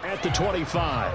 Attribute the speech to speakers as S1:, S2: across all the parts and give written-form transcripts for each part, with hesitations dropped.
S1: At the 25.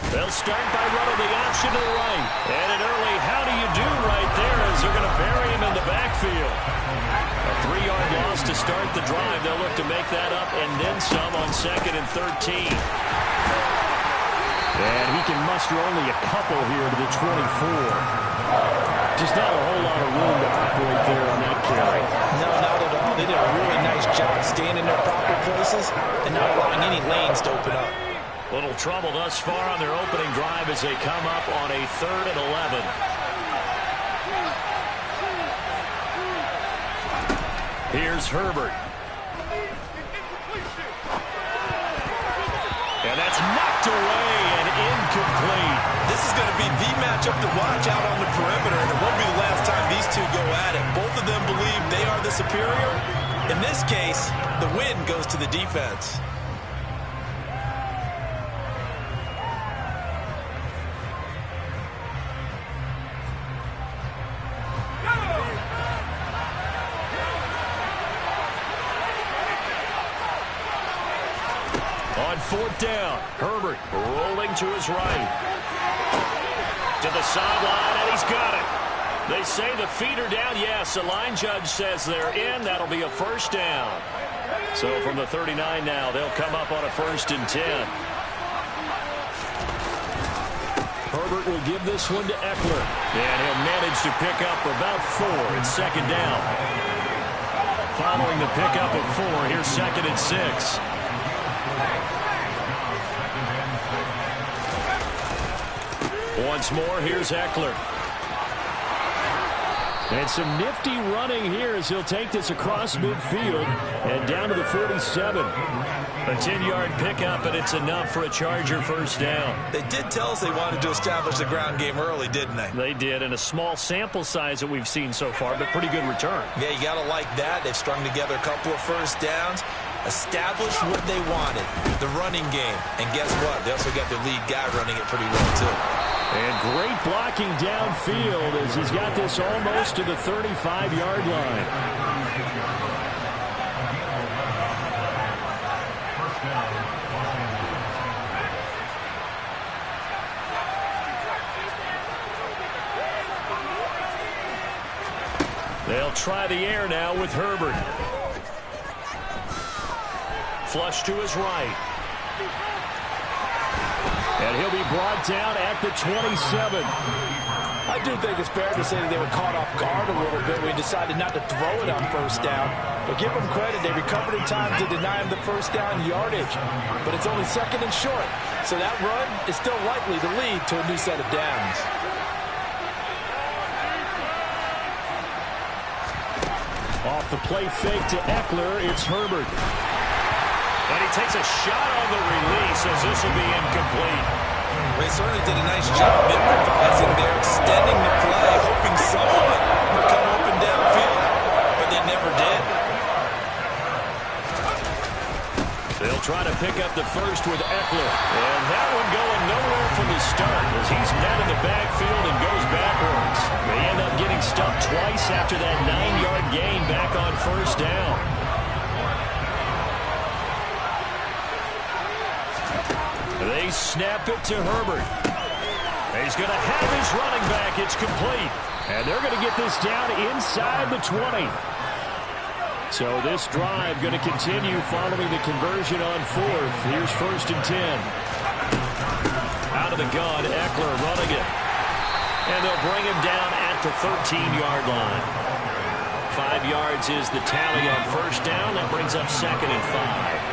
S1: They'll start by running the option to the right. And an early how do you do right there as they're going to bury him in the backfield. A 3-yard loss to start the drive. They'll look to make that up and then some on 2nd and 13. And he can muster only a couple here to the 24. Just not a whole lot of room to operate there on that carry.
S2: No, not at all. They did a really nice job staying in their proper places and not allowing any lanes to open up.
S1: Little trouble thus far on their opening drive as they come up on a 3rd and 11. Here's Herbert. And that's knocked away and incomplete.
S2: This is going to be the matchup to watch out on the perimeter, and it won't be the last time these two go at it. Both of them believe they are the superior. In this case, the win goes to the defense.
S1: On 4th down, Herbert rolling to his right. To the sideline, and he's got it. They say the feet are down. Yes, the line judge says they're in. That'll be a 1st down. So from the 39 now, they'll come up on a 1st and 10. Herbert will give this one to Eckler. And he'll manage to pick up about 4. It's 2nd down. Following the pickup of 4, here's 2nd and 6. Once more, here's Eckler. And some nifty running here as he'll take this across midfield and down to the 47. A 10-yard pickup, and it's enough for a Charger 1st down.
S2: They did tell us they wanted to establish the ground game early, didn't they?
S1: They did, and a small sample size that we've seen so far, but pretty good return.
S2: Yeah, you got to like that. They've strung together a couple of 1st downs, established what they wanted, the running game. And guess what? They also got their lead guy running it pretty well, too.
S1: And great blocking downfield as he's got this almost to the 35-yard line. They'll try the air now with Herbert. Flush to his right. And he'll be brought down at the 27.
S3: I do think it's fair to say that they were caught off guard a little bit. We decided not to throw it on 1st down. But give them credit. They recovered in time to deny him the 1st down yardage. But it's only 2nd and short. So that run is still likely to lead to a new set of downs.
S1: Off the play fake to Eckler, it's Herbert. And he takes a shot on the release as this will be incomplete.
S2: They certainly did a nice job improvising there, extending the play, hoping someone would come open downfield, but they never did.
S1: They'll try to pick up the 1st with Eckler. And that one going nowhere from the start as he's met in the backfield and goes backwards. They end up getting stuffed twice after that 9-yard gain back on 1st down. They snap it to Herbert. He's going to have his running back. It's complete. And they're going to get this down inside the 20. So this drive going to continue following the conversion on 4th. Here's 1st and 10. Out of the gun, Eckler running it. And they'll bring him down at the 13-yard line. 5 yards is the tally on 1st down. That brings up 2nd and 5.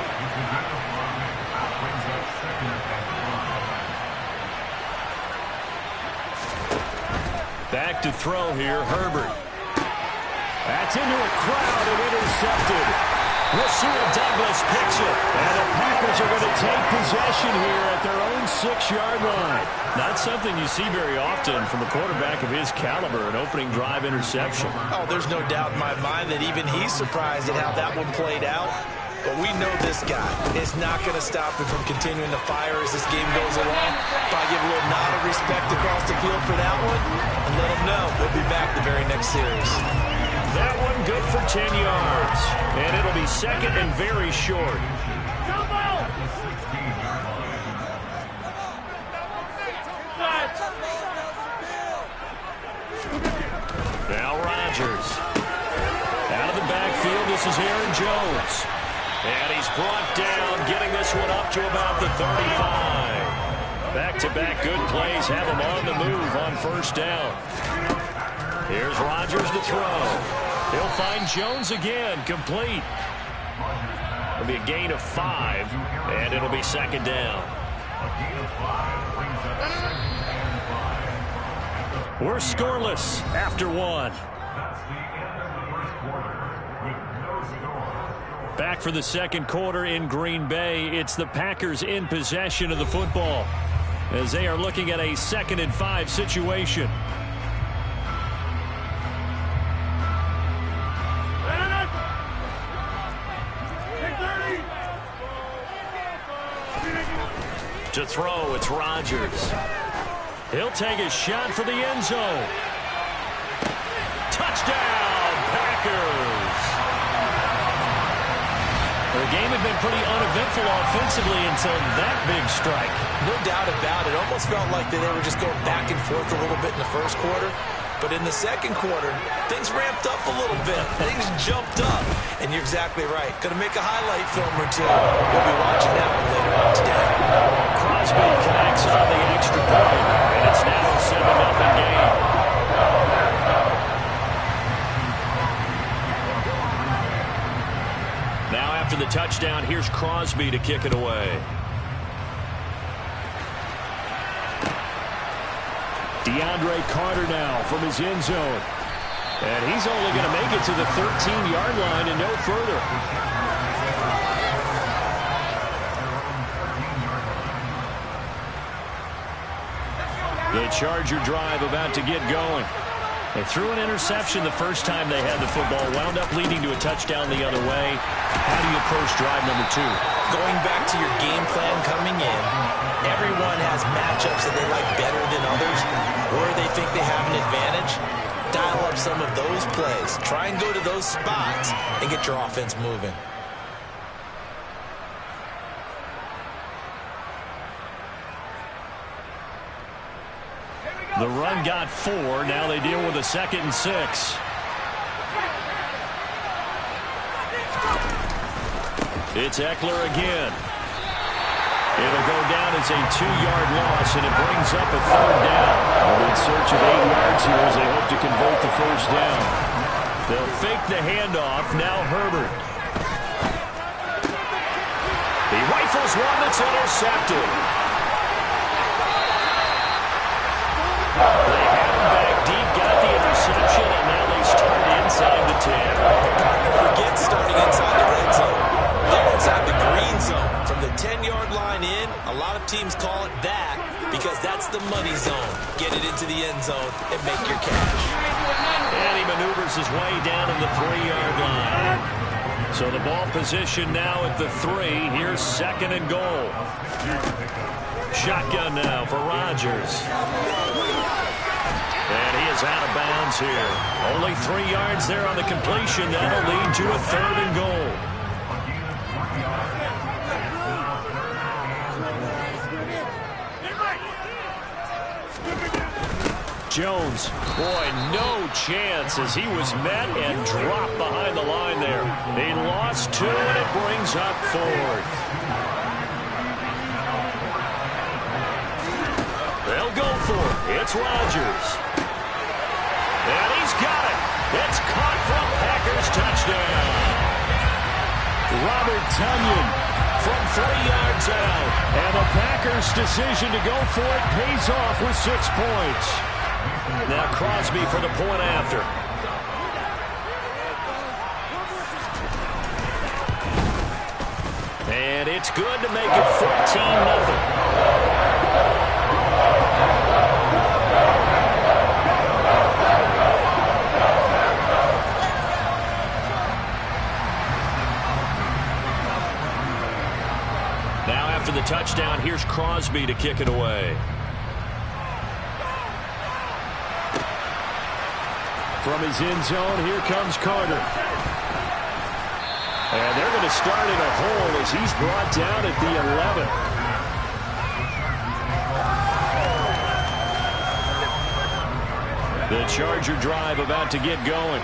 S1: Back to throw here, Herbert. That's into a crowd and intercepted. Rasul Douglas picks it. And the Packers are going to take possession here at their own 6-yard line. Not something you see very often from a quarterback of his caliber, an opening drive interception.
S3: Oh, there's no doubt in my mind that even he's surprised at how that one played out. But we know this guy is not going to stop him from continuing to fire as this game goes along. Probably give a little nod of respect across the field for that one and let him know we'll be back the very next series.
S1: That one good for 10 yards. And it'll be second and very short. Now Rodgers. Out of the backfield, this is Aaron Jones. And he's brought down, getting this one up to about the 35. Back-to-back good plays have him on the move on first down. Here's Rodgers to throw. He'll find Jones again, complete. It'll be a gain of 5, and it'll be second down. We're scoreless after 1. Back for the second quarter in Green Bay. It's the Packers in possession of the football as they are looking at a 2nd and 5 situation. To throw, it's Rodgers. He'll take a shot for the end zone. Touchdown, Packers! The game had been pretty uneventful offensively until that big strike.
S3: No doubt about it. Almost felt like they were just going back and forth a little bit in the first quarter. But in the second quarter, things ramped up a little bit. Things jumped up. And you're exactly right. Going to make a highlight film or two. We'll be watching that one later on today.
S1: Crosby connects on the extra point. And it's now a 7-0 game. Now after the touchdown, here's Crosby to kick it away. DeAndre Carter now from his end zone. And he's only going to make it to the 13-yard line and no further. The Charger drive about to get going. They threw an interception the first time they had the football, wound up leading to a touchdown the other way. How do you approach drive number 2?
S3: Going back to your game plan coming in, everyone has matchups that they like better than others, or they think they have an advantage. Dial up some of those plays. Try and go to those spots and get your offense moving.
S1: The run got 4. Now they deal with a 2nd and 6. It's Eckler again. It'll go down as a 2-yard loss, and it brings up a 3rd down. They're in search of 8 yards here as they hope to convert the first down. They'll fake the handoff. Now Herbert. He rifles one that's intercepted. They had him back deep, got the interception, and now they start inside the 10.
S3: Forget starting inside the red zone. They're inside the green zone. From the 10-yard line in, a lot of teams call it that because that's the money zone. Get it into the end zone and make your cash.
S1: And he maneuvers his way down in the 3-yard line. So the ball position now at the 3. Here's 2nd and goal. Shotgun now for Rodgers. And he is out of bounds here. Only 3 yards there on the completion. That'll lead to a 3rd and goal. Jones, boy, no chance as he was met and dropped behind the line there. They lost 2, and it brings up 4th. They'll go for it. It's Rodgers. And he's got it. It's caught from Packers touchdown. Robert Tonyan from 3 yards out. And the Packers' decision to go for it pays off with 6 points. Now Crosby for the point after. And it's good to make it 14-0. Now after the touchdown, here's Crosby to kick it away. From his end zone, here comes Carter. And they're going to start in a hole as he's brought down at the 11. The Charger drive about to get going.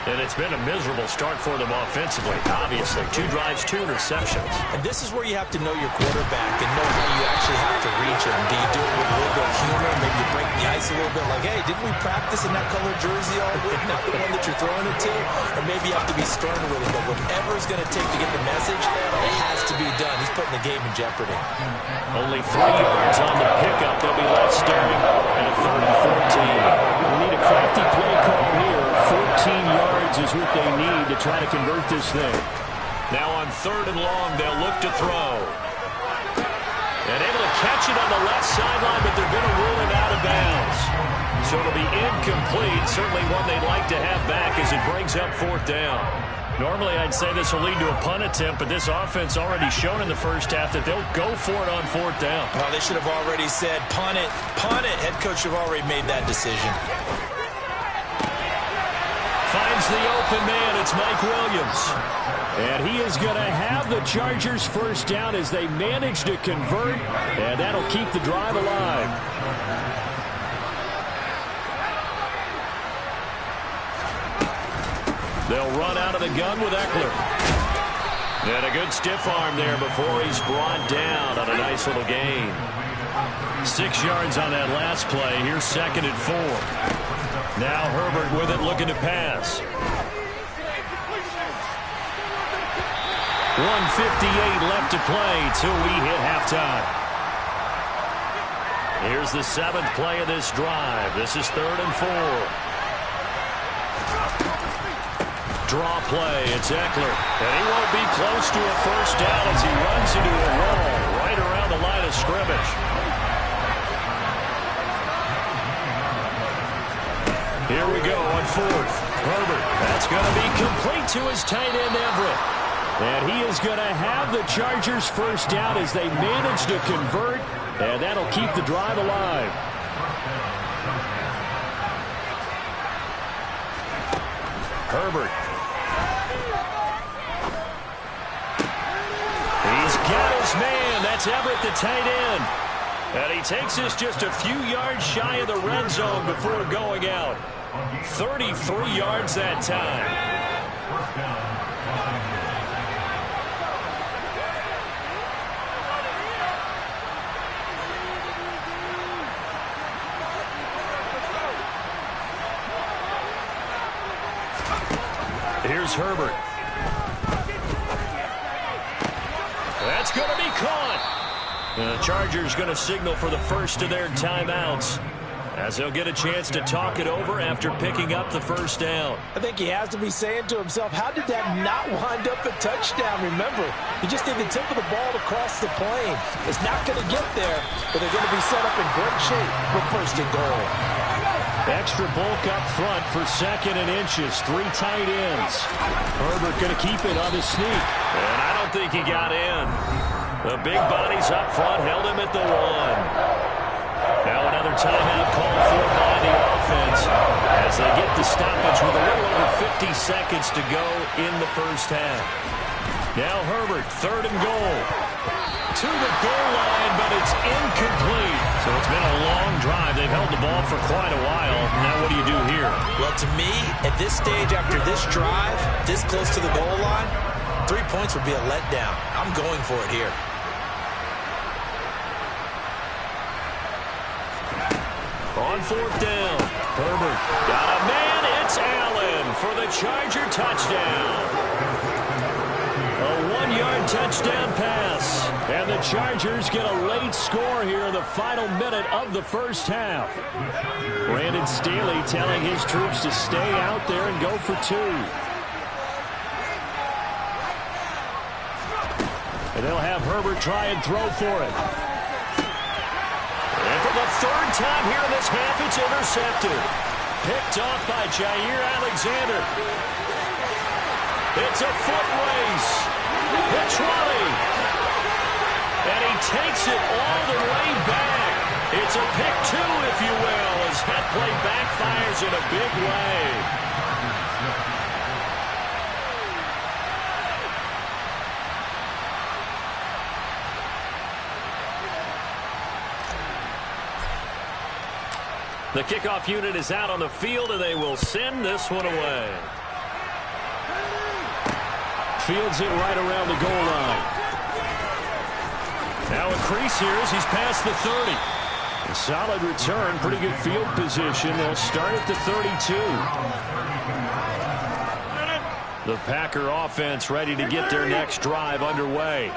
S1: And it's been a miserable start for them offensively. Obviously, 2 drives, 2 interceptions.
S2: And this is where you have to know your quarterback and know how you actually have to reach him. Do you do it with a little bit of humor? Maybe you break the ice a little bit like, hey, didn't we practice in that color jersey all week? Not the one that you're throwing it to? Or maybe you have to be stern with him. But whatever it's going to take to get the message, it has to be done. He's putting the game in jeopardy.
S1: Only 3 yards on the pickup. They'll be left staring at a 3rd and 14. We need a crafty play call here. 14 yards is what they need to try to convert this thing. Now on 3rd and long, they'll look to throw. And able to catch it on the left sideline, but they're going to rule him out of bounds. So it'll be incomplete, certainly one they'd like to have back as it brings up 4th down. Normally, I'd say this will lead to a punt attempt, but this offense already shown in the first half that they'll go for it on 4th down.
S2: Well, they should have already said, punt it, punt it. Head coach should have already made that decision.
S1: Finds the open man. It's Mike Williams. And he is going to have the Chargers first down as they manage to convert, and that'll keep the drive alive. They'll run out of the gun with Eckler. And a good stiff arm there before he's brought down on a nice little gain. 6 yards on that last play. Here's 2nd and 4. Now Herbert with it, looking to pass. 1:58 left to play till we hit halftime. Here's the 7th play of this drive. This is 3rd and 4. Draw play. It's Eckler. And he won't be close to a first down as he runs into a wall right around the line of scrimmage. Here we go on 4th. Herbert. That's going to be complete to his tight end, Everett. And he is going to have the Chargers first down as they manage to convert. And that'll keep the drive alive. Herbert. He's got his man. That's Everett, the tight end. And he takes us just a few yards shy of the red zone before going out. 33 yards that time. Here's Herbert. That's going to be caught. The Chargers going to signal for the first of their timeouts as they'll get a chance to talk it over after picking up the first down.
S3: I think he has to be saying to himself, how did that not wind up a touchdown? Remember, he just did the tip of the ball to cross the plane. It's not going to get there, but they're going to be set up in great shape with 1st and goal.
S1: Extra bulk up front for 2nd and inches. 3 tight ends. Herbert going to keep it on the sneak. And I don't think he got in. The big bodies up front held him at the 1. Now another timeout called for by the offense as they get the stoppage with a little over 50 seconds to go in the first half. Now Herbert, 3rd and goal. To the goal line, but it's incomplete. So it's been a long drive. They've held the ball for quite a while. Now what do you do here?
S2: Well, to me, at this stage after this drive, this close to the goal line, 3 points would be a letdown. I'm going for it here.
S1: On 4th down, Herbert got a man. It's Allen for the Charger touchdown. A 1-yard touchdown pass. And the Chargers get a late score here in the final minute of the first half. Brandon Staley telling his troops to stay out there and go for 2. And they'll have Herbert try and throw for it. And for the third time here in this half, it's intercepted. Picked off by Jair Alexander. It's a foot race. The 20. And he takes it all the way back. It's a pick two, if you will, as that play backfires in a big way. The kickoff unit is out on the field, and they will send this one away. Fields it right around the goal line. Now a crease here as he's past the 30. A solid return, pretty good field position. They'll start at the 32. The Packer offense ready to get their next drive underway.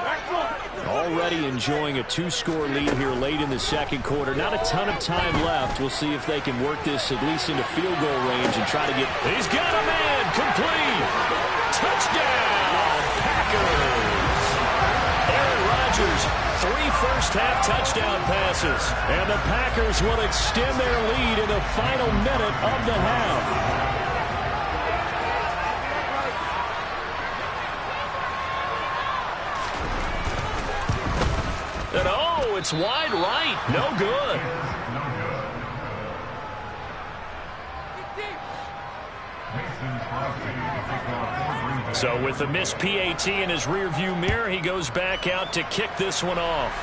S1: Already enjoying a 2-score lead here late in the second quarter. Not a ton of time left. We'll see if they can work this at least into field goal range and try to get... He's got a man! Complete! Touchdown! Packers! Aaron Rodgers, 3 first-half touchdown passes. And the Packers will extend their lead in the final minute of the half. And oh, it's wide right. No good. So with the missed PAT in his rearview mirror, he goes back out to kick this one off.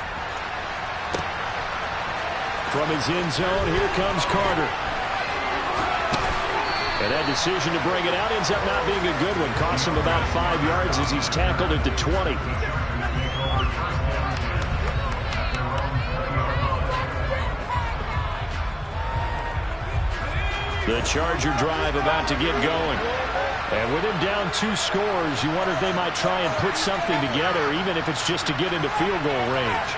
S1: From his end zone, here comes Carter. And that decision to bring it out ends up not being a good one. Costs him about 5 yards as he's tackled at the 20. The Charger drive about to get going. And with him down 2 scores, you wonder if they might try and put something together, even if it's just to get into field goal range.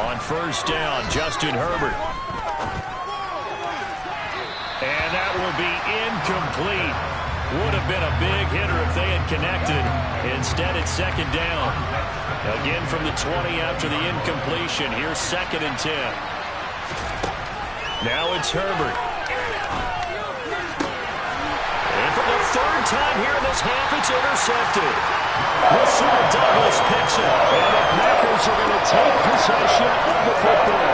S1: On first down, Justin Herbert. And that will be incomplete. Would have been a big hitter if they had connected. Instead, it's second down. Again from the 20 after the incompletion. Here's 2nd and 10. Now it's Herbert. And for the third time here in this half, it's intercepted. Russell Douglas picks it. And the Packers are going to take possession of the football.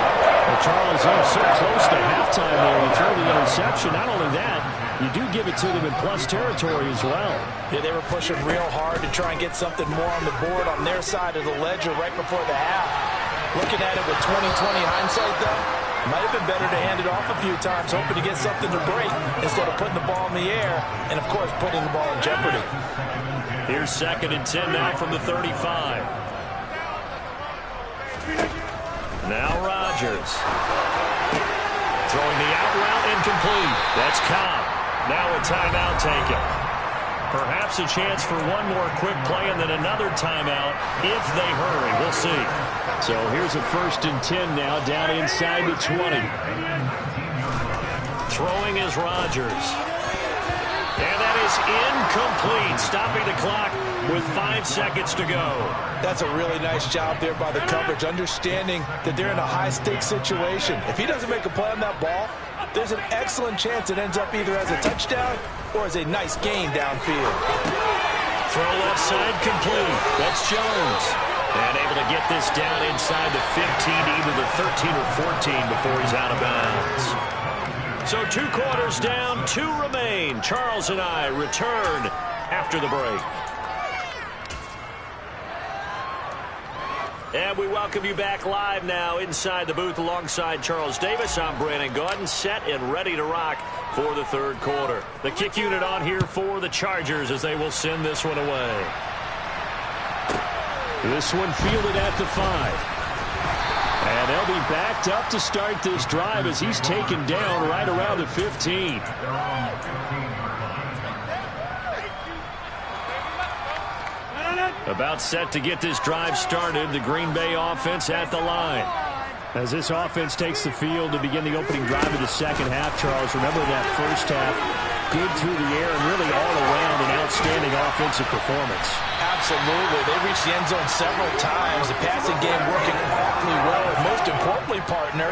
S1: Well, Charles, they're so close to halftime there. You throw the interception. Not only that, you do give it to them in plus territory as well.
S3: Yeah, they were pushing real hard to try and get something more on the board on their side of the ledger right before the half. Looking at it with 20/20 hindsight, though, might have been better to hand it off a few times, hoping to get something to break instead of putting the ball in the air and, of course, putting the ball in jeopardy.
S1: Here's 2nd and 10 now from the 35. Now Rodgers. Throwing the out route incomplete. That's Cobb. Now a timeout taken. Perhaps a chance for one more quick play and then another timeout if they hurry. We'll see. So here's a 1st and 10 now down inside the 20. Throwing is Rodgers. And that is incomplete, stopping the clock with 5 seconds to go.
S3: That's a really nice job there by the coverage, understanding that they're in a high-stakes situation. If he doesn't make a play on that ball, there's an excellent chance it ends up either as a touchdown or as a nice gain downfield.
S1: Throw left side complete. That's Jones. And able to get this down inside the 15 to either the 13 or 14 before he's out of bounds. So 2 quarters down, 2 remain. Charles and I return after the break. And we welcome you back live now inside the booth alongside Charles Davis. I'm Brandon Gaudin, set and ready to rock for the 3rd quarter. The kick unit on here for the Chargers as they will send this one away. This one fielded at the 5. And they'll be backed up to start this drive as he's taken down right around the 15. About set to get this drive started. The Green Bay offense at the line. As this offense takes the field to begin the opening drive of the second half, Charles, remember that first half, good through the air and really all around an outstanding offensive performance.
S3: Absolutely. They reached the end zone several times. The passing game working awfully well. Most importantly, partner.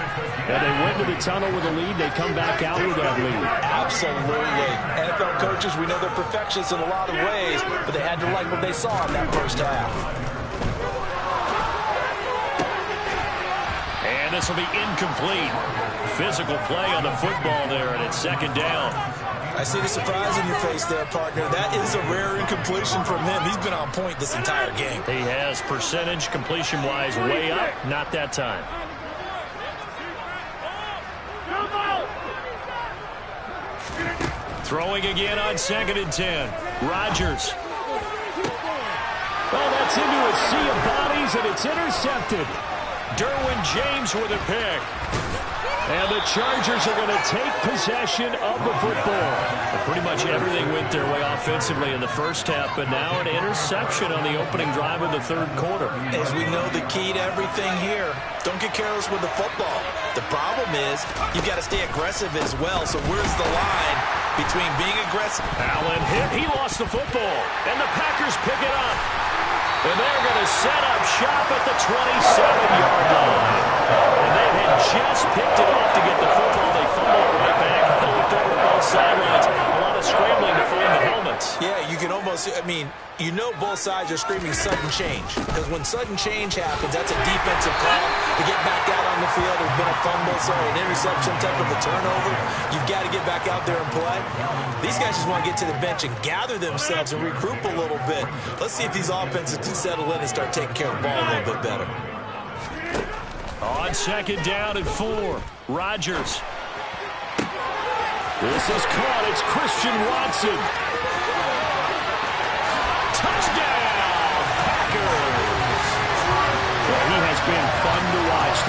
S1: And they went to the tunnel with a lead. They come back out with that lead.
S3: Absolutely. NFL coaches, we know they're perfectionists in a lot of ways, but they had to like what they saw in that first half.
S1: And this will be incomplete. Physical play on the football there, and it's second down.
S2: I see the surprise in your face there, partner. That is a rare incompletion from him. He's been on point this entire game.
S1: He has percentage completion-wise way up. Not that time. Throwing again on 2nd and 10. Rodgers. Well, that's into a sea of bodies, and it's intercepted. Derwin James with a pick. And the Chargers are going to take possession of the football. But pretty much everything went their way offensively in the first half, but now an interception on the opening drive of the third quarter.
S2: As we know, the key to everything here, don't get careless with the football. The problem is you've got to stay aggressive as well. So where's the line between being aggressive?
S1: Allen hit. He lost the football. And the Packers pick it up. And they're going to set up shop at the 27-yard line. And they had just picked it off to get the football. They fumbled it right back. They looked over both sidelines. A lot of scrambling to find the helmets.
S2: Yeah, you can almost, you know both sides are screaming sudden change. Because when sudden change happens, that's a defensive call to get back out on the field. There's been a fumble, an interception, type of a turnover. You've got to get back out there and play. These guys just want to get to the bench and gather themselves and regroup a little bit. Let's see if these offenses can settle in and start taking care of the ball a little bit better.
S1: On 2nd down and 4, Rodgers. This is caught. It's Christian Watson. Touchdown, Packers. Well, he has been fun to watch.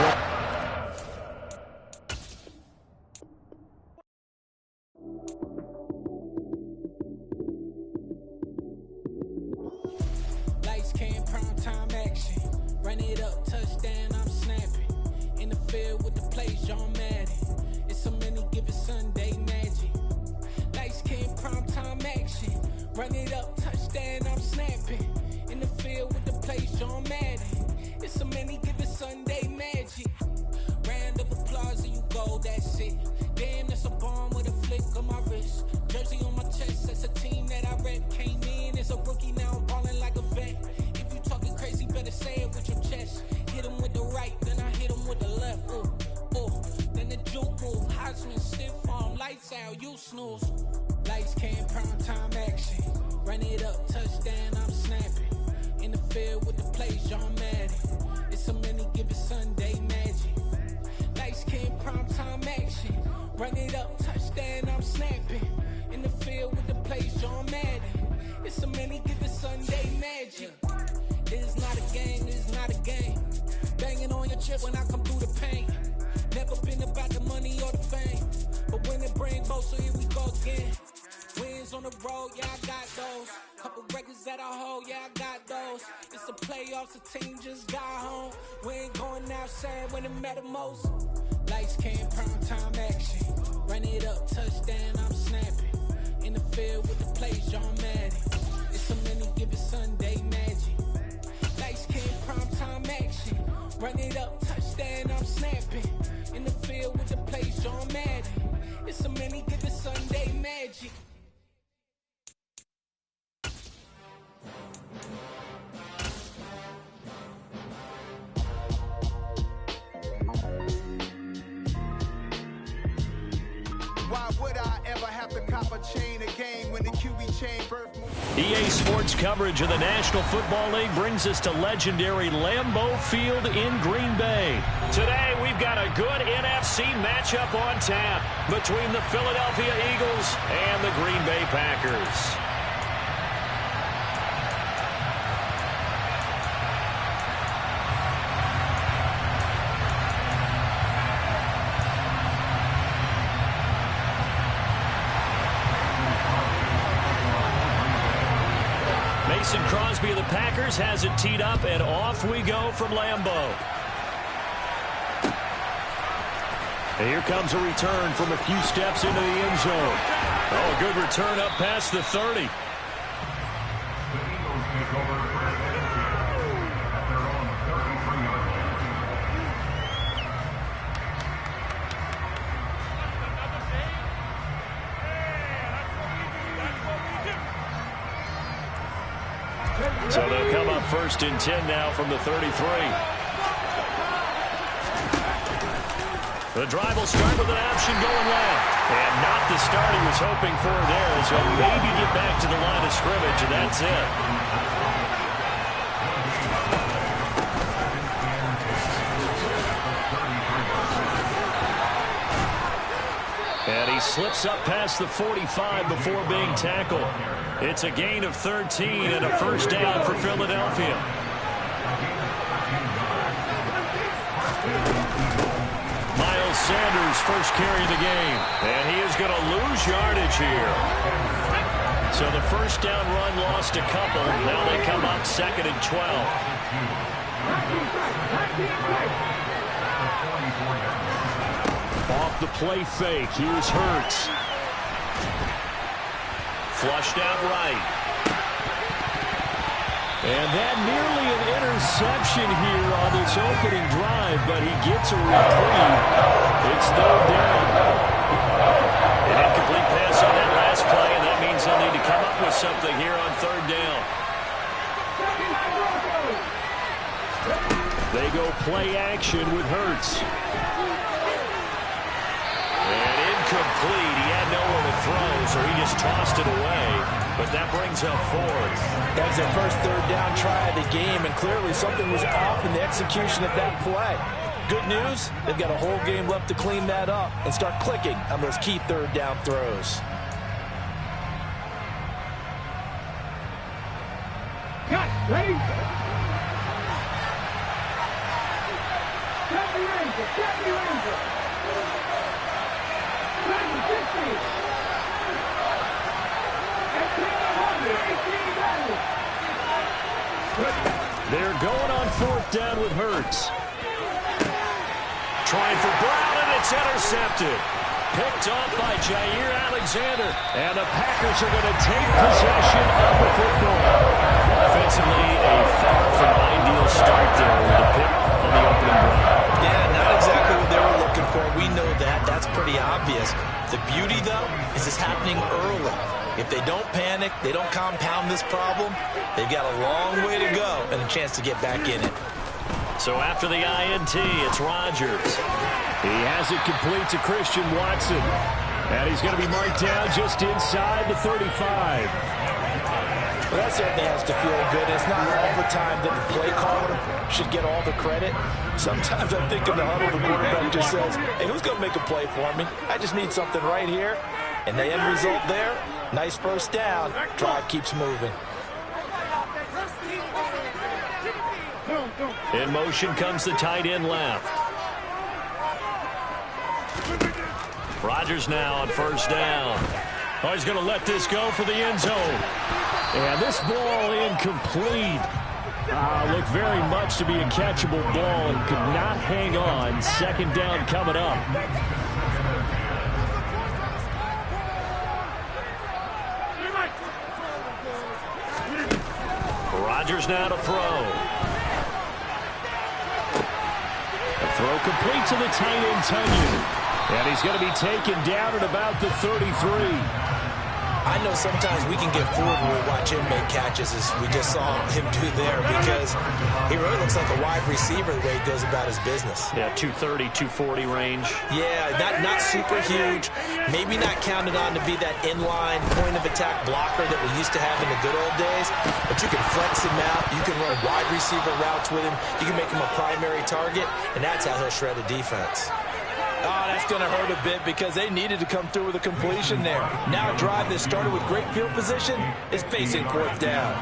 S4: Lights came, prime time action. Run it up, touchdown, I'm snapping. In the field with the plays, John Madden. It's so many, give it Sunday magic. Lights came, prime time action. Run it up, touchdown, I'm snapping. In the field with the plays, John Madden. It's so many, give it Sunday magic. Round of applause and you go, that's it. Damn, that's a bomb with a flick on my wrist. Jersey on my chest, that's a team that I rep. Came in as a rookie, now I'm balling like a vet. If you talking crazy, better say it with your chest. Hit him with the right, then I hit him with the left. Then the juke move, Heisman, stiff arm, lights out, you snooze. Lights came, prime time action. Run it up, touchdown, I'm snapping. In the field with the plays, John Madden. It's so many, give it Sunday magic. Lights came, prime time action. Run it up, touchdown, I'm snapping. In the field with the plays, John Madden. It's so many, give it Sunday magic. This is not a game, this is not a game. Banging on your chest when I come through the pain. Never been about the money or the fame. But when it brings both, so here we go again. Wins on the road, yeah, I got those. Couple records that I hold, yeah, I got those. It's the playoffs, the team just got home. We ain't going outside when it matter most. Lights came, prime time action. Run it up, touchdown, I'm snapping. In the field with the plays, John Madden. It's so many, give it Sunday magic. Lights came, prime time action. Run it up, touchdown, I'm snapping. In the field with the plays, John Madden. It's so many, give it Sunday magic.
S5: Why would I ever have to cop a chain again when the QB chain birth?
S1: EA Sports coverage of the National Football League brings us to legendary Lambeau Field in Green Bay. Today, we've got a good NFC matchup on tap between the Philadelphia Eagles and the Green Bay Packers. Mason Crosby of the Packers has it teed up, and off we go from Lambeau. And here comes a return from a few steps into the end zone. Oh, a good return up past the 30. So they'll come up 1st and 10 now from the 33. The drive will start with an option going left. And not the start he was hoping for there. So maybe get back to the line of scrimmage, and that's it. And he slips up past the 45 before being tackled. It's a gain of 13 and a 1st down for Philadelphia. Miles Sanders first carry of the game. And he is going to lose yardage here. So the 1st down run lost a couple. Now they come up 2nd and 12. Off the play fake. Here's Hurts. Flushed out right. And that nearly an interception here on this opening drive, but he gets a reprieve. It's 3rd down. An incomplete pass on that last play, and that means they'll need to come up with something here on 3rd down. They go play action with Hurts. And incomplete. He had nowhere to throw, so he just tossed it away. But that brings up 4th.
S3: That was their first 3rd down try of the game, and clearly something was off in the execution of that play. Good news, they've got a whole game left to clean that up and start clicking on those key 3rd down throws.
S6: Cut, ready? Deputy Ranger, Deputy Ranger. 50.
S1: They're going on 4th down with Hurts. Trying for Brown, and it's intercepted. Picked off by Jair Alexander. And the Packers are going to take possession of the football. Offensively, a far from ideal start there with the pick on the opening drive.
S2: Yeah, not exactly what they were looking for. We know that. That's pretty obvious. The beauty, though, is it's happening early. If they don't panic, they don't compound this problem, they've got a long way to go and a chance to get back in it.
S1: So after the INT, it's Rodgers. He has it complete to Christian Watson. And he's going to be marked down just inside the 35.
S3: Well, that certainly has to feel good. It's not all the time that the play caller should get all the credit. Sometimes I think in the huddle, the quarterback just says, hey, who's going to make a play for me? I just need something right here. And the end result there, nice 1st down. Drive keeps moving.
S1: In motion comes the tight end left. Rodgers now on 1st down. Oh, he's going to let this go for the end zone. And this ball incomplete. Looked very much to be a catchable ball and could not hang on. 2nd down coming up. Rodgers now to throw. The throw complete to the tight end, Tunyon. And he's going to be taken down at about the 33.
S2: I know sometimes we can get fooled when we watch him make catches, as we just saw him do there, because he really looks like a wide receiver the way he goes about his business.
S1: Yeah, 230, 240 range.
S2: Yeah, not super huge. Maybe not counted on to be that inline point-of-attack blocker that we used to have in the good old days, but you can flex him out. You can run wide receiver routes with him. You can make him a primary target, and that's how he'll shred a defense.
S3: Oh, that's going to hurt a bit because they needed to come through with a completion there. Now a drive that started with great field position is facing 4th down.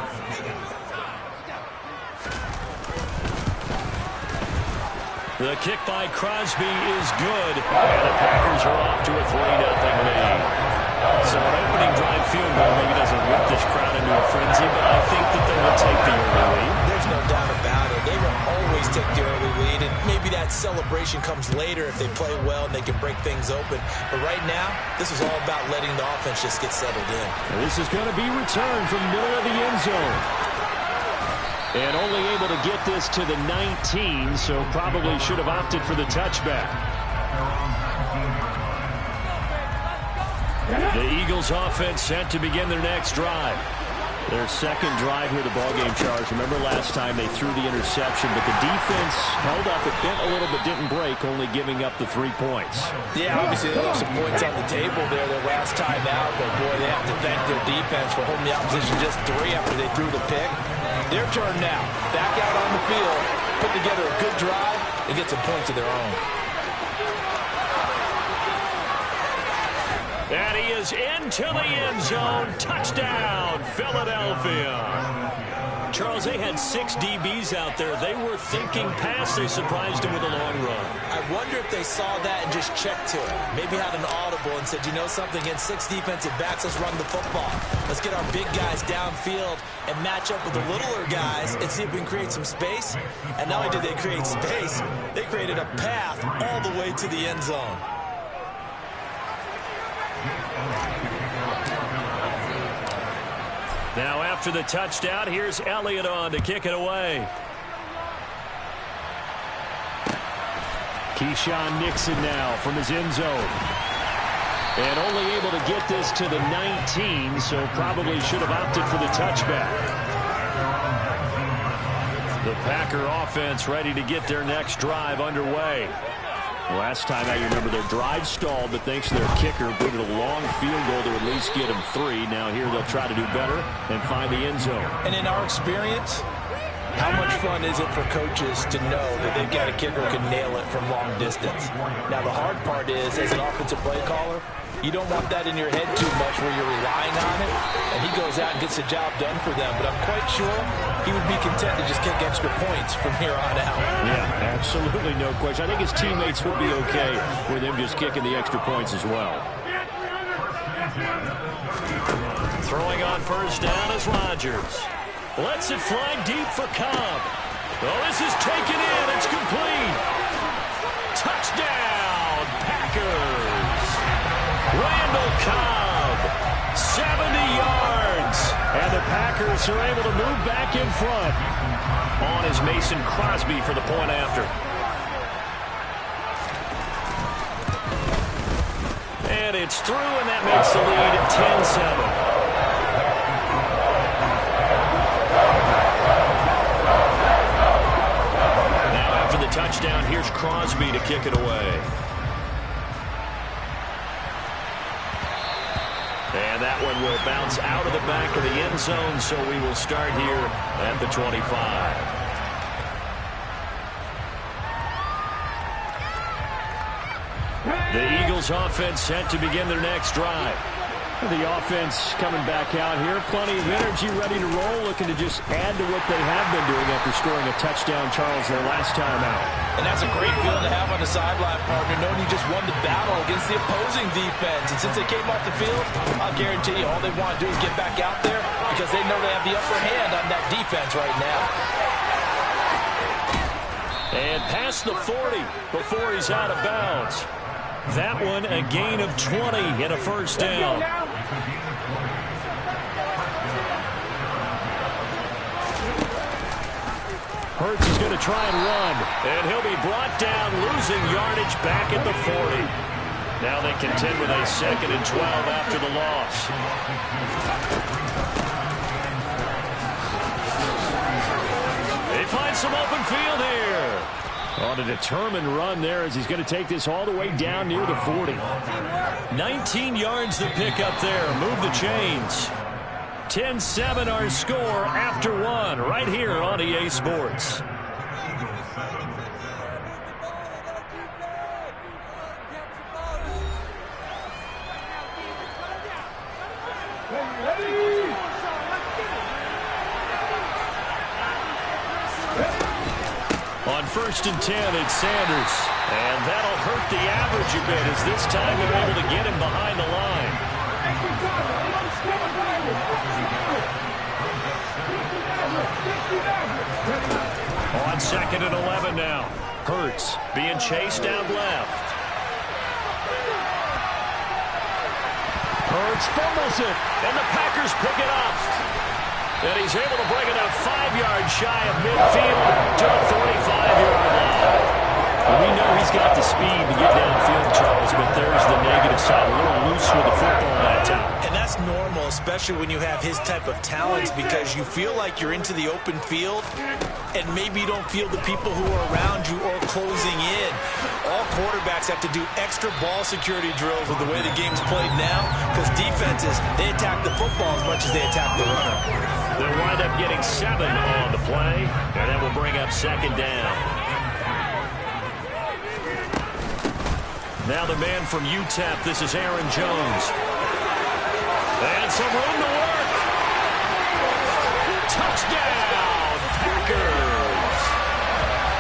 S1: The kick by Crosby is good, and the Packers are off to a 3-0 lead. So an opening drive field goal maybe doesn't whip this crowd into a frenzy, but I think that they will take the early lead.
S2: There's no doubt about it. They will always take the early lead, and maybe that celebration celebration comes later if they play well and they can break things open. But right now, this is all about letting the offense just get settled in.
S1: And this is going to be returned from the middle of the end zone. And only able to get this to the 19, so probably should have opted for the touchback. The Eagles offense set to begin their next drive. Their second drive here, the ballgame, Charles. Remember last time they threw the interception, but the defense held up. It bent a little but didn't break, only giving up the 3 points.
S3: Yeah, obviously they left some points on the table there their last time out, but boy, they have to thank their defense for holding the opposition just 3 after they threw the pick. Their turn now. Back out on the field, put together a good drive, and get some points of their own.
S1: And he is into the end zone. Touchdown, Philadelphia. Charles, they had 6 DBs out there. They were thinking pass. They surprised him with a long run.
S2: I wonder if they saw that and just checked to it. Maybe had an audible and said, you know something, against 6 defensive backs, let's run the football. Let's get our big guys downfield and match up with the littler guys and see if we can create some space. And not only did they create space, they created a path all the way to the end zone.
S1: Now after the touchdown, here's Elliott on to kick it away. Keyshawn Nixon now from his end zone. And only able to get this to the 19, so probably should have opted for the touchback. The Packer offense ready to get their next drive underway. Last time out, you remember their drive stalled, but thanks to their kicker, bringing a long field goal to at least get them 3. Now here they'll try to do better and find the end zone.
S3: And in our experience, how much fun is it for coaches to know that they've got a kicker who can nail it from long distance? Now the hard part is, as an offensive play caller, you don't want that in your head too much where you're relying on it, and he goes out and gets the job done for them. But I'm quite sure he would be content to just kick extra points from here on out.
S1: Yeah, absolutely no question. I think his teammates would be okay with him just kicking the extra points as well. Throwing on first down is Rodgers. Lets it fly deep for Cobb. Oh, this is taken in. It's complete. Touchdown, Packers. Randall Cobb, 70 yards. And the Packers are able to move back in front. On is Mason Crosby for the point after. And it's through, and that makes the lead at 10-7. Touchdown, here's Crosby to kick it away. And that one will bounce out of the back of the end zone, so we will start here at the 25. The Eagles offense set to begin their next drive. The offense coming back out here. Plenty of energy, ready to roll, looking to just add to what they have been doing after scoring a touchdown, Charles, their last time out.
S3: And that's a great feeling to have on the sideline, partner, knowing you just won the battle against the opposing defense. And since they came off the field, I'll guarantee you all they want to do is get back out there because they know they have the upper hand on that defense right now.
S1: And past the 40 before he's out of bounds. That one a gain of 20 and a first down. Hurts is going to try and run, and he'll be brought down, losing yardage back at the 40. Now they contend with a 2nd and 12 after the loss. They find some open field here. On a determined run there as he's going to take this all the way down near the 40. 19 yards to pick up there. Move the chains. 10-7 our score after 1 right here on EA Sports. On 1st and 10, it's Sanders. And that'll hurt the average a bit as this time they're able to get him behind the line. On 2nd and 11 now. Hurts being chased out left. Hurts fumbles it, and the Packers pick it up. And he's able to bring it up 5 yards shy of midfield to the 45-yard line. We know he's got the speed to get downfield, Charles, but there's the negative side. A little loose with the football that time.
S2: And that's normal, especially when you have his type of talents, because you feel like you're into the open field, and maybe you don't feel the people who are around you or closing in. All quarterbacks have to do extra ball security drills with the way the game's played now, because defenses, they attack the football as much as they attack the runner.
S1: They'll wind up getting 7 on the play, and that will bring up 2nd down. Now the man from UTEP, this is Aaron Jones. And some room to work. Touchdown, Packers.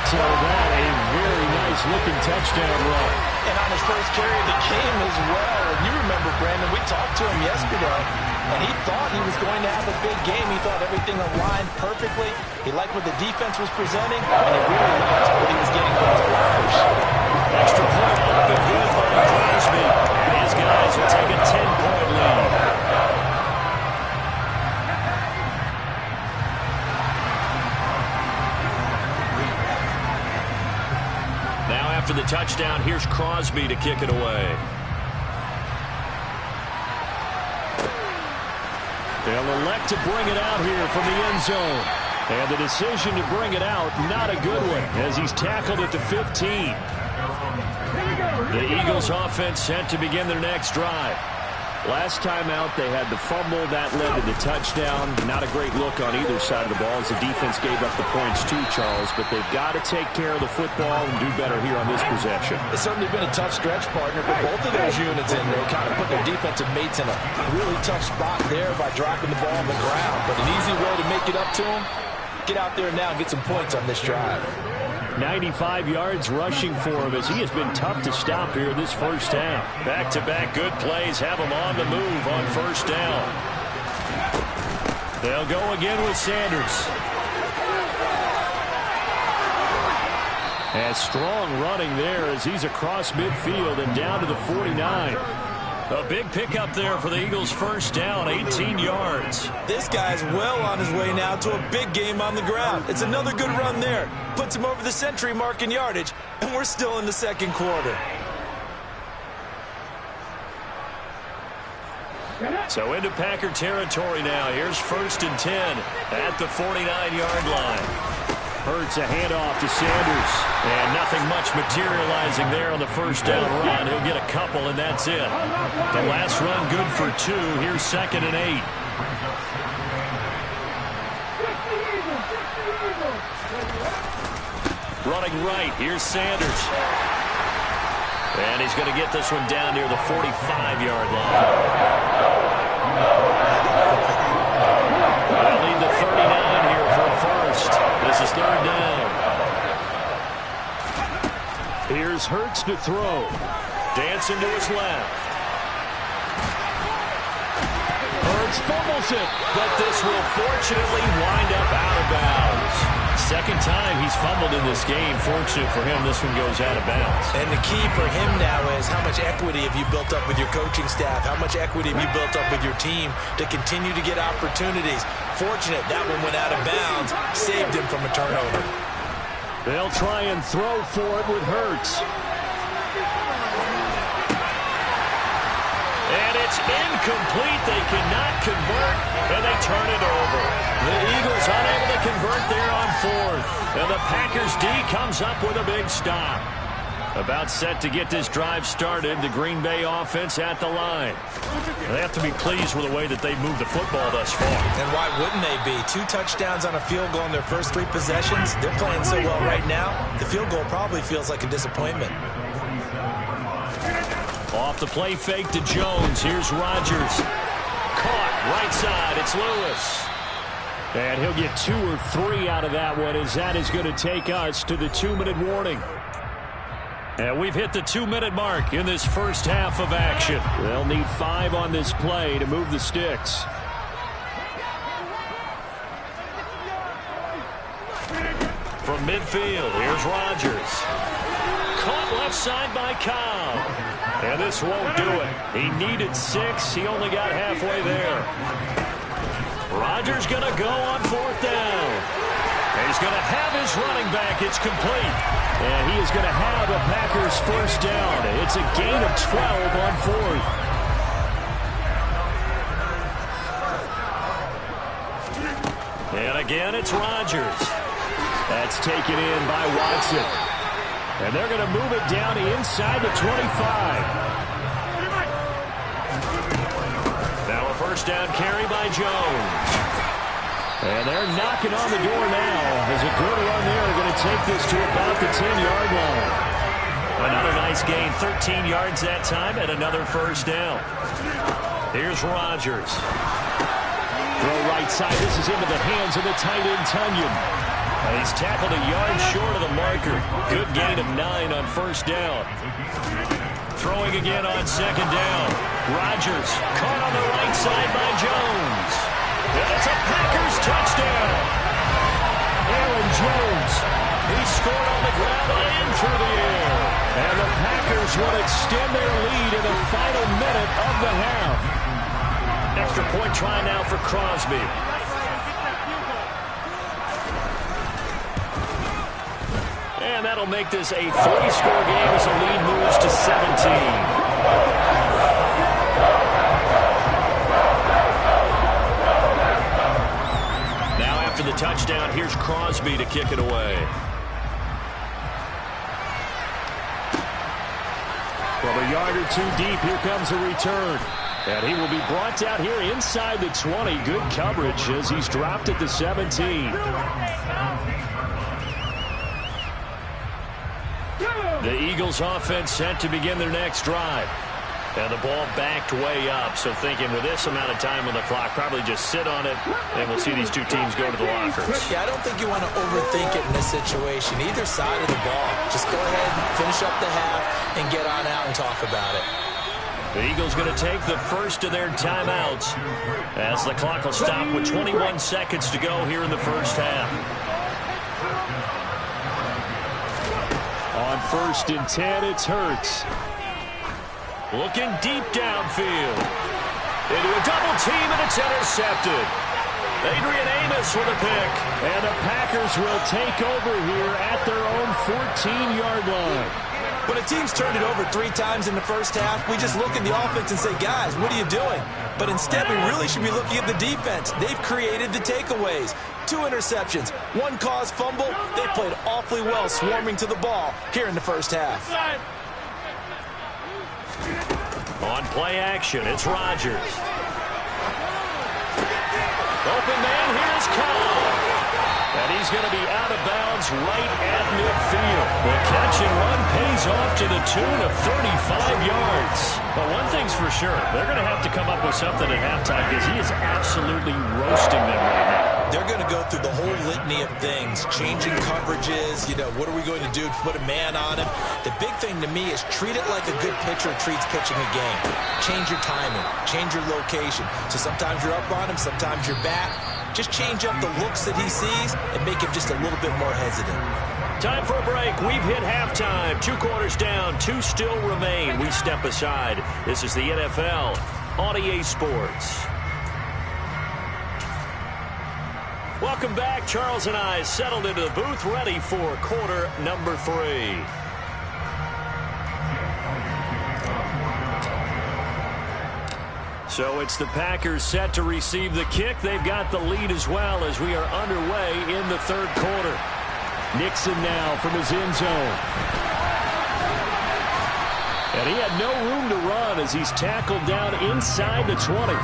S3: So that a very nice-looking touchdown run.
S2: And on his first carry of the game as well. And you remember, Brandon, we talked to him yesterday, and he thought he was going to have a big game. He thought everything aligned perfectly. He liked what the defense was presenting, and he really liked what he was getting from his blockers.
S1: Extra point up and good by Crosby. And his guys will take a 10-point lead. Now after the touchdown, here's Crosby to kick it away. They'll elect to bring it out here from the end zone. And the decision to bring it out, not a good one, as he's tackled at the 15. The Eagles offense set to begin their next drive. Last time out, they had the fumble. That led to the touchdown. Not a great look on either side of the ball as the defense gave up the points too, Charles. But they've got to take care of the football and do better here on this possession.
S3: It's certainly been a tough stretch, partner, for both of those units in there. Kind of put their defensive mates in a really tough spot there by dropping the ball on the ground. But an easy way to make it up to them, get out there now and get some points on this drive.
S1: 95 yards rushing for him as he has been tough to stop here this first half. Back-to-back good plays have him on the move on first down. They'll go again with Sanders. And strong running there as he's across midfield and down to the 49. A big pickup there for the Eagles' first down, 18 yards.
S2: This guy's well on his way now to a big game on the ground. It's another good run there. Puts him over the century mark in yardage, and we're still in the second quarter.
S1: So into Packer territory now. Here's 1st and 10 at the 49-yard line. Hurts a handoff to Sanders. And nothing much materializing there on the first down run. He'll get a couple, and that's it. The last run good for 2. Here's 2nd and 8. Running right. Here's Sanders. And he's going to get this one down near the 45-yard line. They'll need the 39 here for a first. This is 3rd down. Here's Hurts to throw. Dancing to his left. Hurts fumbles it, but this will fortunately wind up out of bounds. Second time he's fumbled in this game. Fortunate for him, this one goes out of bounds.
S2: And the key for him now is how much equity have you built up with your coaching staff? How much equity have you built up with your team to continue to get opportunities? Fortunate that one went out of bounds, saved him from a turnover.
S1: They'll try and throw for it with Hurts. And it's incomplete. They cannot convert, and they turn it over. The Eagles unable to convert there on 4th. And the Packers D comes up with a big stop. About set to get this drive started, the Green Bay offense at the line. They have to be pleased with the way that they moved the football thus far.
S2: And why wouldn't they be? 2 touchdowns on a field goal in their first 3 possessions. They're playing so well right now, the field goal probably feels like a disappointment.
S1: Off the play fake to Jones. Here's Rodgers. Caught right side. It's Lewis. And he'll get 2 or 3 out of that one, as that is going to take us to the 2-minute warning. And we've hit the 2-minute mark in this first half of action. They'll need 5 on this play to move the sticks. from midfield. Here's Rodgers. Caught left side by Cobb. And this won't do it. He needed 6. He only got halfway there. Rodgers going to go on 4th down. He's going to have his running back. It's complete. And he is going to have a Packers first down. It's a gain of 12 on 4th. And again, it's Rodgers. That's taken in by Watson. And they're going to move it down inside the 25. Now a first down carry by Jones. And they're knocking on the door now. As a good run there, going to take this to about the 10-yard line. Another nice gain, 13 yards that time, and another first down. Here's Rodgers. Throw right side. This is into the hands of the tight end, Tunyon. He's tackled a yard short of the marker. Good gain of 9 on first down. Throwing again on second down. Rodgers caught on the right side by Jones. And it's a Packers touchdown. Aaron Jones. He scored on the ground and through the air. And the Packers will extend their lead in the final minute of the half. Extra point try now for Crosby. And that'll make this a 3-score game as the lead moves to 17. Now after the touchdown, here's Crosby to kick it away. From a yard or 2 deep, here comes a return. And he will be brought down here inside the 20. Good coverage as he's dropped at the 17. The Eagles offense set to begin their next drive. And the ball backed way up. So thinking with this amount of time on the clock, probably just sit on it, and we'll see these two teams go to the lockers.
S2: Yeah, I don't think you want to overthink it in this situation. Either side of the ball. Just go ahead and finish up the half and get on out and talk about it.
S1: The Eagles going to take the first of their timeouts as the clock will stop with 21 seconds to go here in the first half. On 1st and 10, it's Hurts. Looking deep downfield. Into a double team, and it's intercepted. Adrian Amos with a pick. And the Packers will take over here at their own 14-yard line.
S2: When a team's turned it over 3 times in the first half, we just look at the offense and say, guys, what are you doing? But instead, we really should be looking at the defense. They've created the takeaways. 2 interceptions, 1 caused fumble. They played awfully well swarming to the ball here in the first half.
S1: On play action, it's Rodgers. Open man, here's Cobb. And he's going to be out of bounds right at midfield. The catch and run pays off to the tune of 35 yards. But one thing's for sure, they're going to have to come up with something at halftime because he is absolutely roasting them right now.
S2: They're going to go through the whole litany of things, changing coverages, what are we going to do to put a man on him? The big thing to me is treat it like a good pitcher treats pitching a game. Change your timing, change your location. So sometimes you're up on him, sometimes you're back. Just change up the looks that he sees and make him just a little bit more hesitant.
S1: Time for a break. We've hit halftime. 2 quarters down, 2 still remain. We step aside. This is the NFL on EA Sports. Welcome back. Charles and I settled into the booth, ready for quarter number 3. So it's the Packers set to receive the kick. They've got the lead as well as we are underway in the 3rd quarter. Nixon now from his end zone. And he had no room to run as he's tackled down inside the 20.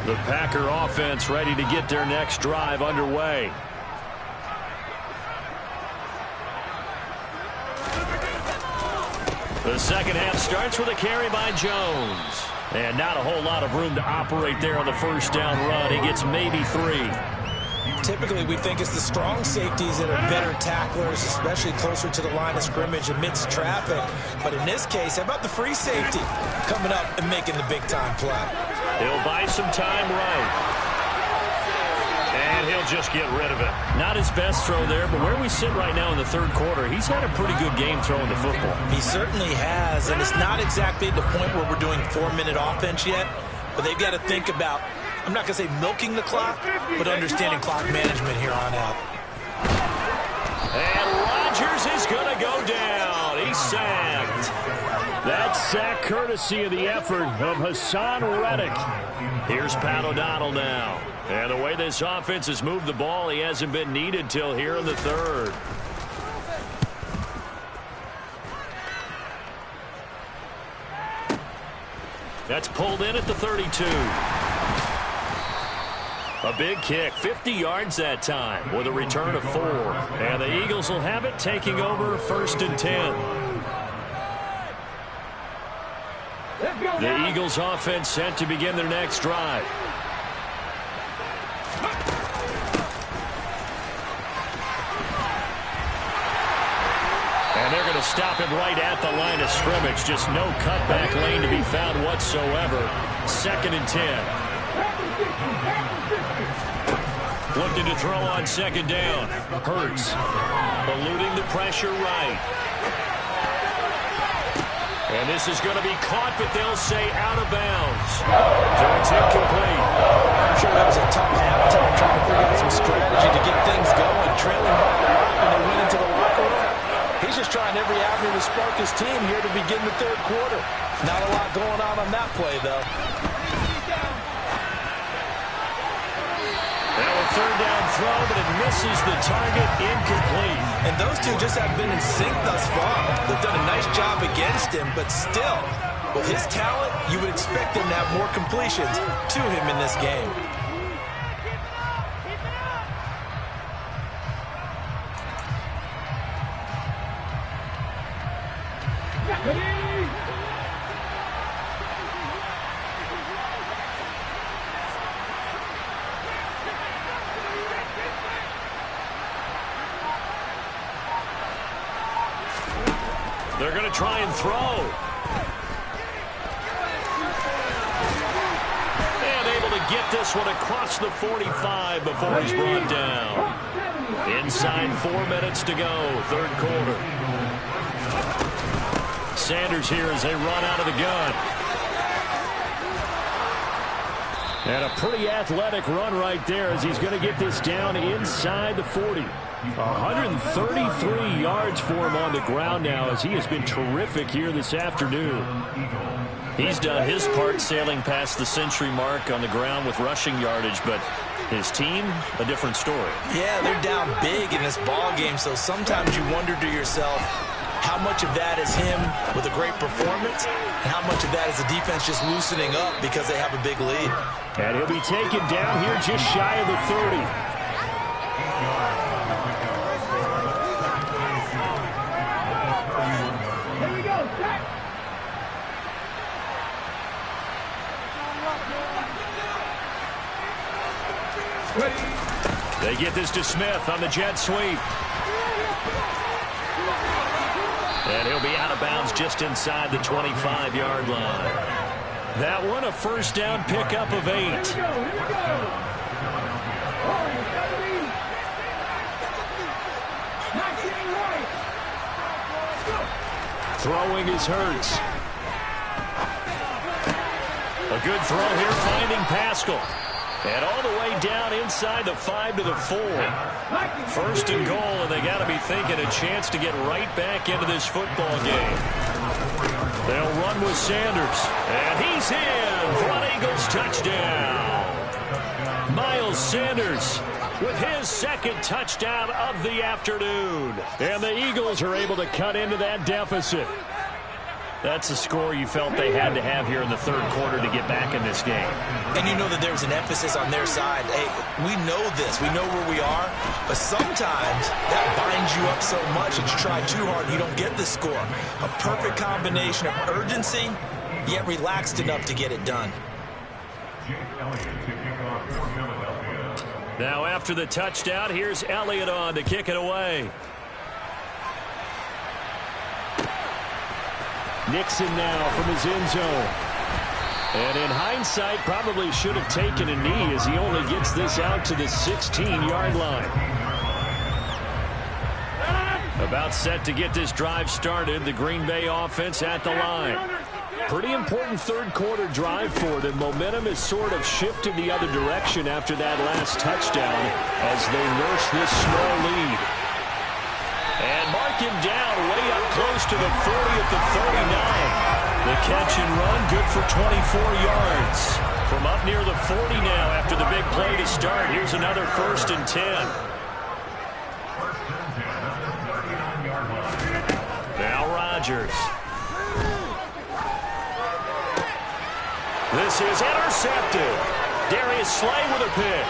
S1: The Packer offense ready to get their next drive underway. The second half starts with a carry by Jones. And not a whole lot of room to operate there on the first down run. He gets maybe 3.
S2: typically we think it's the strong safeties that are better tacklers, especially closer to the line of scrimmage amidst traffic. But in this case, how about the free safety coming up and making the big-time play?
S1: He'll buy some time right. And he'll just get rid of it. Not his best throw there, but where we sit right now in the third quarter, he's had a pretty good game throwing the football.
S2: He certainly has, and it's not exactly the point where we're doing 4-minute offense yet, but they've got to think about, I'm not going to say milking the clock, but understanding clock management here on out.
S1: And Rodgers is going to go down. He's sacked. That sack courtesy of the effort of Hassan Reddick. Here's Pat O'Donnell now. And the way this offense has moved the ball, he hasn't been needed till here in the third. That's pulled in at the 32. A big kick, 50 yards that time with a return of 4. And the Eagles will have it, taking over 1st and 10. The Eagles offense set to begin their next drive. And they're going to stop him right at the line of scrimmage. Just no cutback lane to be found whatsoever. 2nd and 10. Looking to throw on 2nd down. Hurts. Eluding the pressure right. And this is going to be caught, but they'll say out of bounds. So it's incomplete.
S2: I'm sure that was a tough halftime trying to figure out some strategy to get things going. Trailing by a lot when they went into the locker room. He's just trying every avenue to spark his team here to begin the third quarter. Not a lot going on that play, though.
S1: Now a 3rd down throw, but it misses the target, incomplete.
S2: And those two just have been in sync thus far. They've done a nice job against him, but still, with his talent, you would expect him to have more completions to him in this game.
S1: They're going to try and throw. And able to get this one across the 45 before he's brought down. Inside 4 minutes to go, third quarter. Sanders here as they run out of the gun. And a pretty athletic run right there as he's going to get this down inside the 40. 133 yards for him on the ground now as he has been terrific here this afternoon. He's done his part sailing past the century mark on the ground with rushing yardage, but his team, a different story.
S2: Yeah, they're down big in this ball game, so sometimes you wonder to yourself how much of that is him with a great performance and how much of that is the defense just loosening up because they have a big lead.
S1: And he'll be taken down here just shy of the 30. They get this to Smith on the jet sweep. And he'll be out of bounds just inside the 25-yard line. That one a 1st down pickup of 8. Throwing is Hurts. A good throw here finding Pascal. And all the way down inside the 5 to the 4. 1st and goal, and they got to be thinking a chance to get right back into this football game. They'll run with Sanders. And he's in for an Eagles touchdown. Miles Sanders with his 2nd touchdown of the afternoon. And the Eagles are able to cut into that deficit. That's a score you felt they had to have here in the third quarter to get back in this game.
S2: And you know that there's an emphasis on their side. Hey, we know this. We know where we are. But sometimes that binds you up so much that you try too hard and you don't get the score. A perfect combination of urgency, yet relaxed enough to get it done.
S1: Now after the touchdown, here's Elliott on to kick it away. Nixon now from his end zone. And in hindsight, probably should have taken a knee as he only gets this out to the 16-yard line. About set to get this drive started, the Green Bay offense at the line. Pretty important third quarter drive for them. Momentum has sort of shifted the other direction after that last touchdown as they nurse this small lead. And mark him down way up close to the 40 at the 39. The catch and run good for 24 yards. From up near the 40 now after the big play to start. Here's another 1st and 10. Now Rodgers. This is intercepted. Darius Slay with a pick.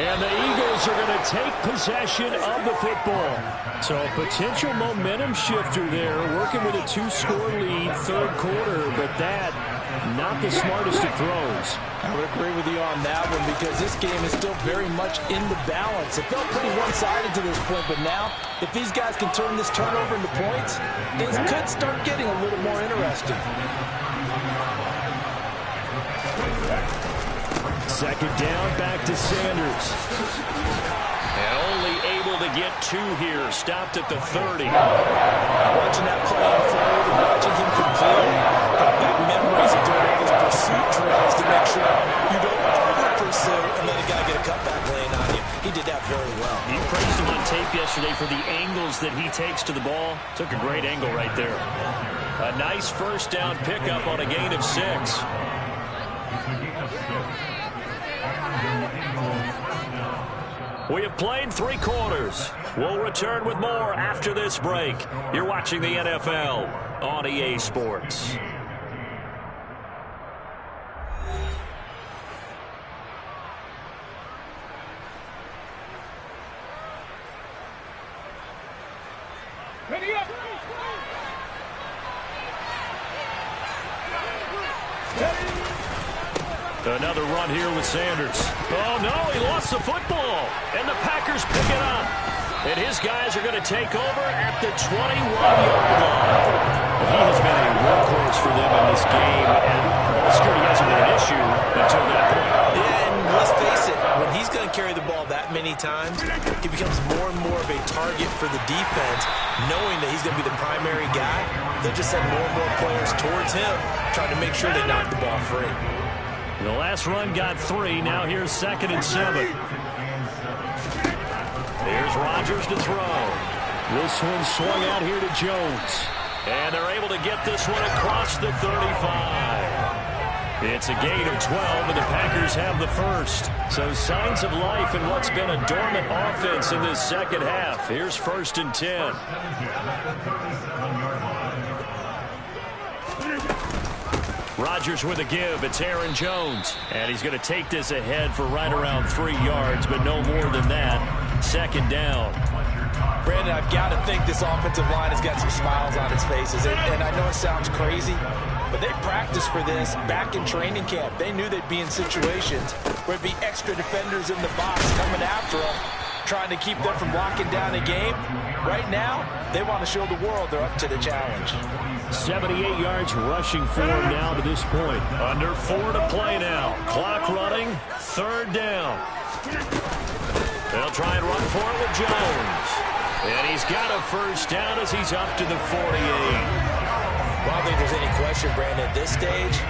S1: And the Eagles are going to take possession of the football. So a potential momentum shifter there, working with a 2-score lead, third quarter, but that, not the smartest of throws.
S3: I would agree with you on that one because this game is still very much in the balance. It felt pretty one-sided to this point, but now, if these guys can turn this turnover into points, things could start getting a little more interesting.
S1: Second down, back to Sanders. And only able to get 2 here. Stopped at the 30.
S3: Watching that play unfold and watching him complete. Got back memories of doing all those pursuit drills to make sure you don't over-pursue and let a guy get a cutback lane on you. He did that very well.
S1: You praised him on tape yesterday for the angles that he takes to the ball. Took a great angle right there. A nice first down pickup on a gain of 6. We have played 3 quarters. We'll return with more after this break. You're watching the NFL on EA Sports.
S6: Ready up!
S1: Another run here with Sanders. Oh, no, he lost the football. And the Packers pick it up. And his guys are going to take over at the 21-yard line. He has been a workhorse for them in this game, and security hasn't been an issue until that point.
S2: Yeah, and let's face it, when he's going to carry the ball that many times, he becomes more and more of a target for the defense, knowing that he's going to be the primary guy. They'll just send more and more players towards him, trying to make sure they knock the ball free.
S1: The last run got 3. Now here's 2nd and 7. Here's Rodgers to throw. This one swung out here to Jones. And they're able to get this one across the 35. It's a gain of 12, and the Packers have the first. So signs of life in what's been a dormant offense in this second half. Here's 1st and 10. Rodgers with a give. It's Aaron Jones. And he's going to take this ahead for right around 3 yards, but no more than that. 2nd down.
S3: Brandon, I've got to think this offensive line has got some smiles on its faces. And I know it sounds crazy, but they practiced for this back in training camp. They knew they'd be in situations where it'd be extra defenders in the box coming after them, trying to keep them from locking down a game. Right now, they want to show the world they're up to the challenge.
S1: 78 yards rushing for him now to this point. Under 4 to play now. Clock running. 3rd down. They'll try and run for it with Jones. And he's got a first down as he's up to the 48.
S2: Well, I don't think there's any question, Brandon, at this stage,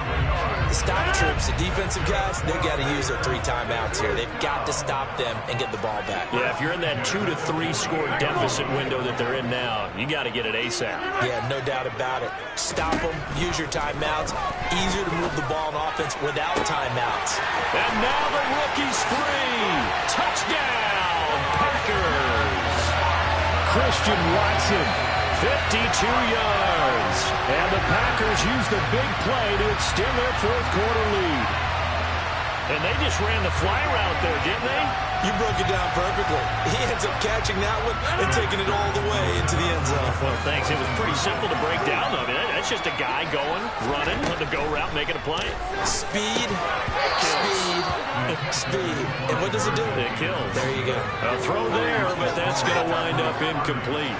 S2: the stop troops, the defensive guys, they've got to use their 3 timeouts here. They've got to stop them and get the ball back.
S1: Yeah, if you're in that 2 to 3 score deficit window that they're in now, you got to get it ASAP.
S2: Yeah, no doubt about it. Stop them, use your timeouts. Easier to move the ball on offense without timeouts.
S1: And now the rookie's free. Touchdown, Packers. Christian Watson, 52 yards. And the Packers use the big play to extend their 4th quarter lead. And they just ran the fly route there, didn't they?
S2: You broke it down perfectly. He ends up catching that one and taking it all the way into the end zone.
S1: Well, thanks. It was pretty simple to break down, though. I mean, that's just a guy going, running, on the go route, making a play.
S2: Speed, speed, speed. And what does it do?
S1: It kills.
S2: There you go.
S1: A throw there, but that's going to wind up incomplete.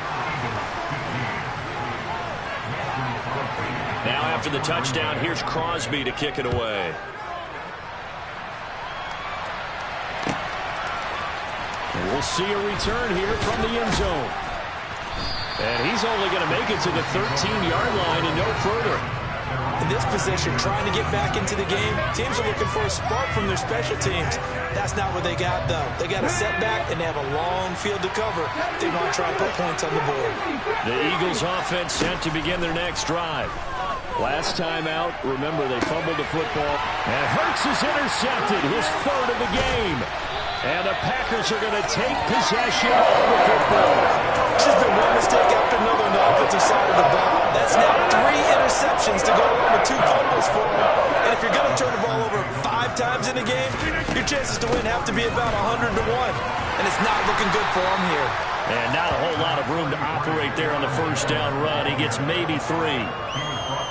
S1: Now after the touchdown, here's Crosby to kick it away. And we'll see a return here from the end zone. And he's only going to make it to the 13-yard line and no further.
S2: In this position, trying to get back into the game, teams are looking for a spark from their special teams. That's not what they got, though. They got a setback, and they have a long field to cover if they want to try and put points on the board.
S1: The Eagles offense set to begin their next drive. Last time out, remember, they fumbled the football. And Hurts is intercepted, his third of the game. And the Packers are going to take possession of the football.
S2: There's been one mistake after another on the offensive side of the ball. That's now 3 interceptions to go along with 2 fumbles for him. And if you're going to turn the ball over 5 times in a game, your chances to win have to be about 100 to 1. And it's not looking good for him here.
S1: And not a whole lot of room to operate there on the first down run. He gets maybe 3.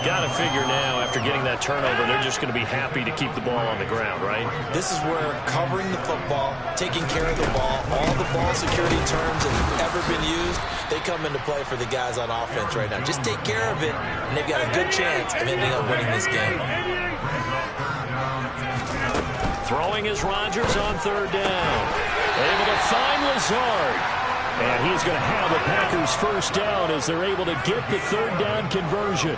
S1: Got to figure now, after getting that turnover, they're just going to be happy to keep the ball on the ground, right?
S2: This is where covering the football, taking care of the ball, all the ball security terms that have ever been used, they come into play for the guys on offense right now. Just take care of it, and they've got a good chance of ending up winning this game.
S1: Throwing is Rodgers on third down. Able to find Lazard. And he's going to have the Packers first down as they're able to get the third down conversion.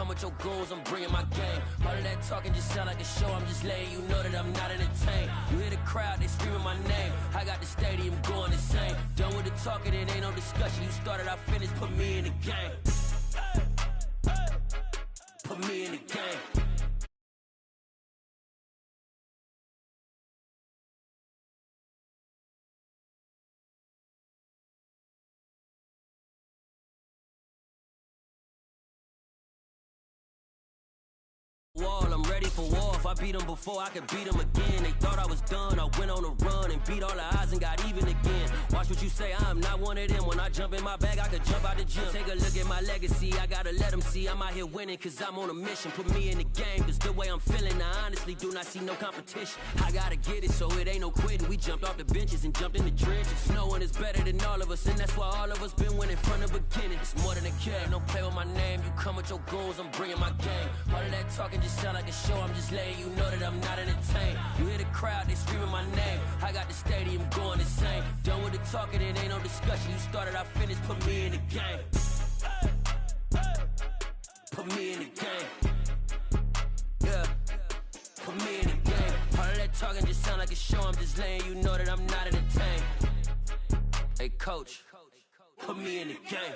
S7: With your goons, I'm bringing my game. All of that talking just sound like a show. I'm just letting you know that I'm not entertained. You hear the crowd, they screaming my name. I got the stadium going insane. Done with the talking, it ain't no discussion. You started, I finished, put me in the game. Put me in the game. Wall, I'm ready for war. If I beat them before, I could beat them again. They thought I was done. I went on a run and beat all the odds and got even again. Watch what you say, I'm not one of them. When I jump in my bag, I could jump out the gym. Take a look at my legacy. I gotta let them see I'm out here winning, cause I'm on a mission. Put me in the game, cause the way I'm feeling, I honestly do not see no competition. I gotta get it, so it ain't no quitting. We jumped off the benches and jumped in the trenches. No one is better than all of us, and that's why all of us been winning from the beginning. It's more than a game, don't play with my name. You come with your goons, I'm bringing my game. All of that talking just sound like a show. I'm just letting you know that I'm not entertained. You hear the crowd, they screaming my name. I got the stadium going insane. Done with the talking, it ain't no discussion. You started, I finished, put me in the game. Put me in the game. Yeah. Put me in the game. All of that talking just sound like a show. I'm just letting you know that I'm not entertained. Hey, coach, put me in the game.